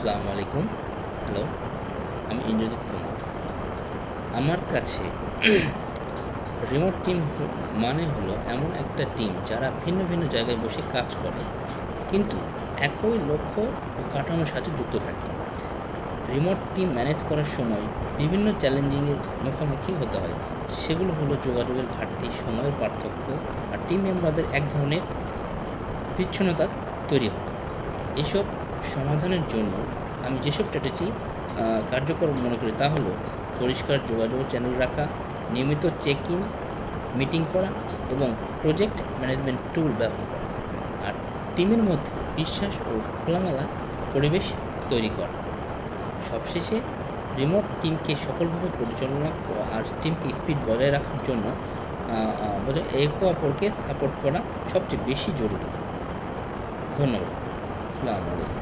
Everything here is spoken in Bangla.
আসসালামু আলাইকুম। হ্যালো, আমি ইন্দ্রজিৎ কুমার। আমার কাছে রিমোট টিম মানে হলো এমন একটা টিম যারা ভিন্ন ভিন্ন জায়গায় বসে কাজ করে, কিন্তু একই লক্ষ্য ও কাঠামোর সাথে যুক্ত থাকে। রিমোট টিম ম্যানেজ করার সময় বিভিন্ন চ্যালেঞ্জিংয়ের মুখোমুখি হতে হয়। সেগুলো হলো যোগাযোগের ঘাটতি, সময়ের পার্থক্য, আর টিম মেম্বারদের এক ধরনের বিচ্ছিন্নতা তৈরি হয়। এসব সমাধানের জন্য আমি যেসব স্ট্র্যাটেজি কার্যকর মনে করি তা হলো পরিষ্কার যোগাযোগ চ্যানেল রাখা, নিয়মিত চেক ইন মিটিং করা এবং প্রজেক্ট ম্যানেজমেন্ট টুল ব্যবহার করা, আর টিমের মধ্যে বিশ্বাস ও খোলামেলা পরিবেশ তৈরি করা। সবশেষে রিমোট টিমকে সফলভাবে পরিচালনা আর টিমকে স্পিড বজায় রাখার জন্য একে অপরকে সাপোর্ট করা সবচেয়ে বেশি জরুরি। ধন্যবাদ। আসসালামু আলাইকুম।